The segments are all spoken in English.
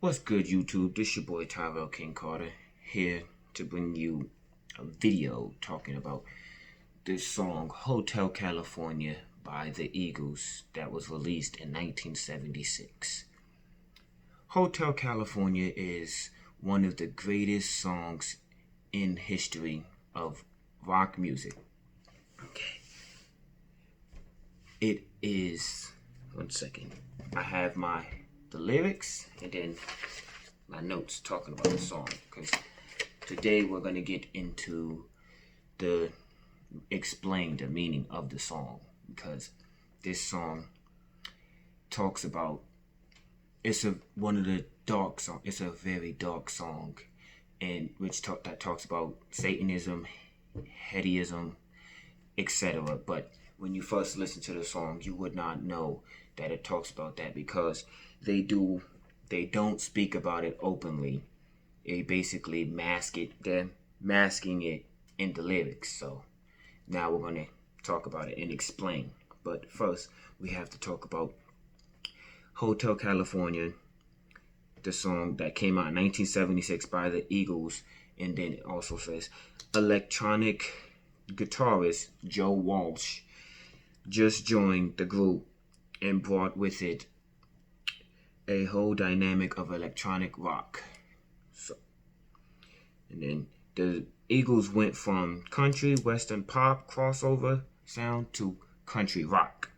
What's good, YouTube? This your boy Tyrell King Carter here to bring you a video talking about this song Hotel California by the Eagles that was released in 1976. Hotel California is one of the greatest songs in history of rock music. Okay. It is, one second, I have the lyrics and then my notes talking about the song, because today we're going to get into explain the meaning of the song, because this song talks about, one of the dark songs. It's a very dark song, and that talks about Satanism, hedonism, etc. But when you first listen to the song, you would not know that it talks about that, because they don't speak about it openly. They basically mask it. They're masking it in the lyrics. So now we're going to talk about it and explain. But first, we have to talk about Hotel California, the song that came out in 1976 by the Eagles. And then it also says electronic guitarist Joe Walsh just joined the group and brought with it a whole dynamic of electronic rock. So, and then the Eagles went from country, western pop, crossover sound to country rock.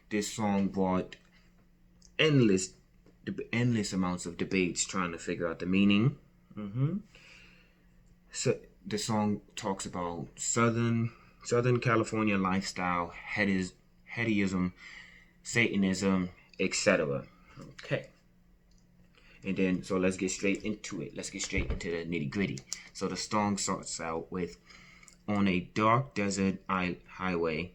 This song brought endless amounts of debates trying to figure out the meaning. So the song talks about Southern California lifestyle, hedonism, Satanism, etc. Okay. And then, so let's get straight into it. Let's get straight into the nitty gritty. So the song starts out with, on a dark desert highway,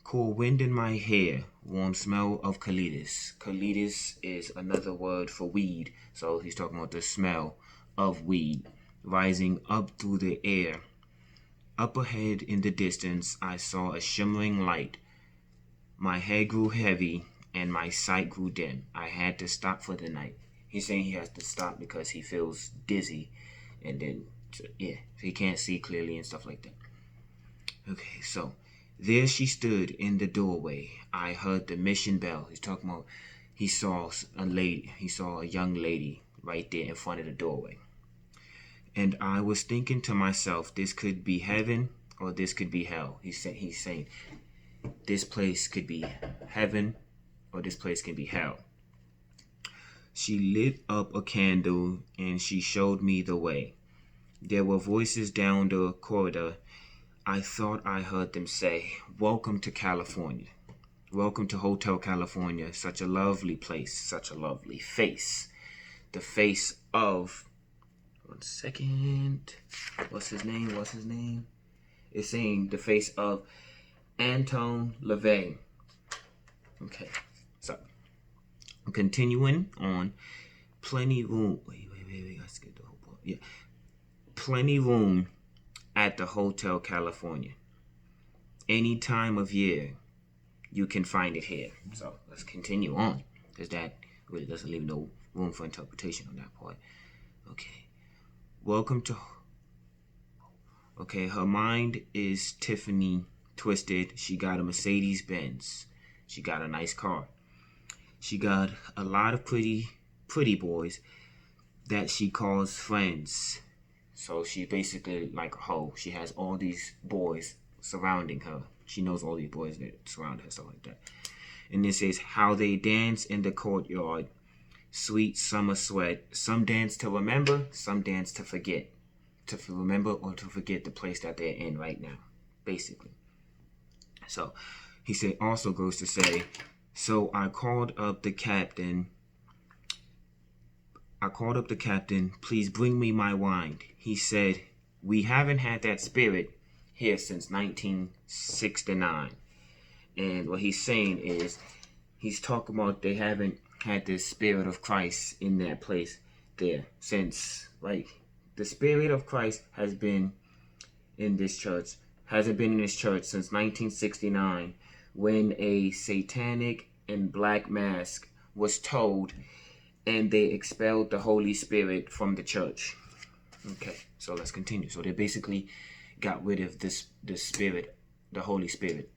cool wind in my hair, warm smell of colitis. Colitis is another word for weed. So he's talking about the smell of weed rising up through the air. Up ahead in the distance, I saw a shimmering light. My head grew heavy and my sight grew dim. I had to stop for the night. He's saying he has to stop because he feels dizzy, and then, he can't see clearly and stuff like that. Okay, so there she stood in the doorway. I heard the mission bell. He's talking about he saw a young lady right there in front of the doorway. And I was thinking to myself, this could be heaven or this could be hell. He's saying this place could be heaven or this place can be hell. She lit up a candle and she showed me the way. There were voices down the corridor. I thought I heard them say, "Welcome to California. Welcome to Hotel California. Such a lovely place, such a lovely face." The face of, one second, what's his name? It's saying the face of Anton LaVey. Okay, so continuing on, plenty room. Wait, I skipped the whole part. Yeah, plenty room at the Hotel California. Any time of year, you can find it here. So let's continue on, because that really doesn't leave no room for interpretation on that part. Okay, welcome to. Okay, her mind is Tiffany twisted. She got a Mercedes Benz. She got a nice car. She got a lot of pretty boys that she calls friends. So she basically like a hoe. She has all these boys surrounding her. She knows all these boys that surround her, stuff like that. And this is how they dance in the courtyard. Sweet summer sweat. Some dance to remember, some dance to forget. To remember or to forget the place that they're in right now, basically. So he also goes to say, so I called up the captain. Please bring me my wine. He said, we haven't had that spirit here since 1969. And what he's saying is, he's talking about they haven't had the spirit of Christ in that place there since, the spirit of Christ has been in this church, hasn't been in this church since 1969, when a satanic and black mask was told and they expelled the Holy Spirit from the church. Okay, so let's continue. So they basically got rid of the Spirit, the Holy Spirit,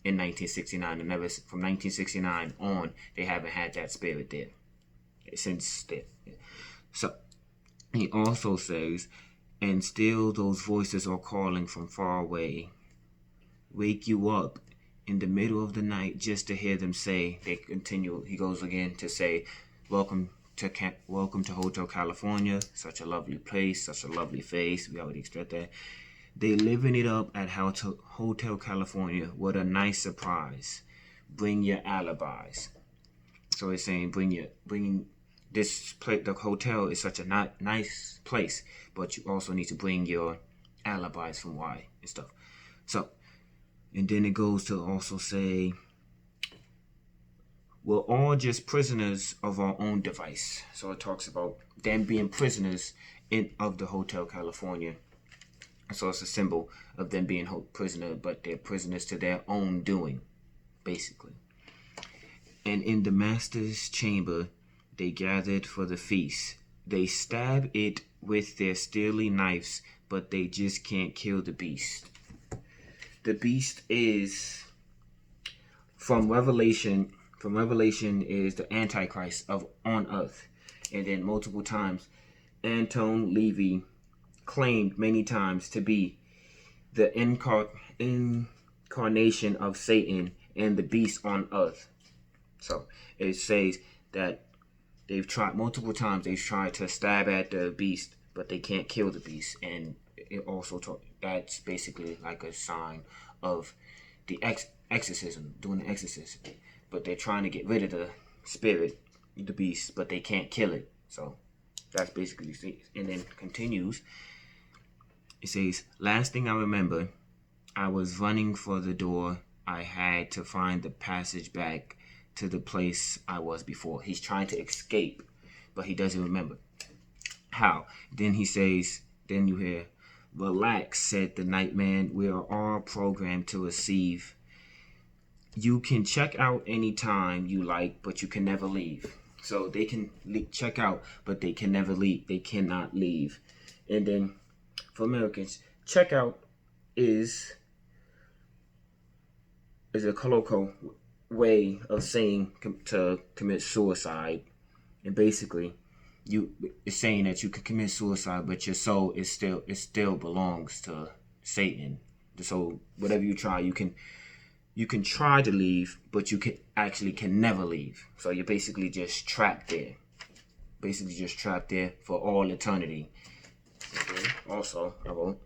in 1969, and never from 1969 on they haven't had that Spirit there since then. So he also says, and still those voices are calling from far away, wake you up in the middle of the night just to hear them say. They continue. He goes again to say, welcome to Hotel California, such a lovely place, such a lovely face. We already expressed that. They living it up at Hotel California. What a nice surprise. Bring your alibis. So it's saying bring this place. The hotel is such a nice place, but you also need to bring your alibis from why and stuff. So, and then it goes to also say, we're all just prisoners of our own device. So it talks about them being prisoners of the Hotel California. So it's a symbol of them being prisoner, but they're prisoners to their own doing, basically. And in the master's chamber, they gathered for the feast. They stab it with their steely knives, but they just can't kill the beast. The beast is from Revelation. From Revelation is the Antichrist on earth. And then multiple times, Anton Levy claimed many times to be the incarnation of Satan and the beast on earth. So it says that they've tried multiple times. They've tried to stab at the beast, but they can't kill the beast. And it also that's basically like a sign of the exorcism, doing the exorcism. But they're trying to get rid of the spirit, the beast, but they can't kill it. So that's basically it. And then continues. It says, last thing I remember, I was running for the door. I had to find the passage back to the place I was before. He's trying to escape, but he doesn't remember how. Then he says, then you hear, relax, said the night man. We are all programmed to receive. You can check out anytime you like, but you can never leave. So they can check out, but they can never leave. They cannot leave. And then for Americans, check out is a colloquial way of saying to commit suicide. And basically, it's saying that you can commit suicide, but your soul still belongs to Satan. So whatever you try, you can try to leave, but you can never leave. So you're basically just trapped there. Basically just trapped there for all eternity. Okay. Also, I wrote,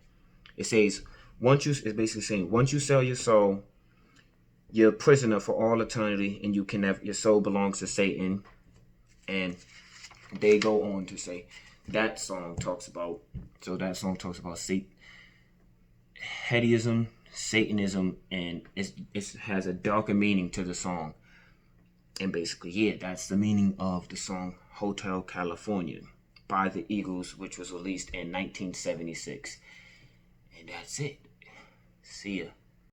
it says, it's basically saying, once you sell your soul, you're a prisoner for all eternity, and your soul belongs to Satan. And they go on to say that song talks about hedonism, Satanism, and it has a darker meaning to the song. And basically, yeah, that's the meaning of the song Hotel California by the Eagles, which was released in 1976. And that's it. See ya.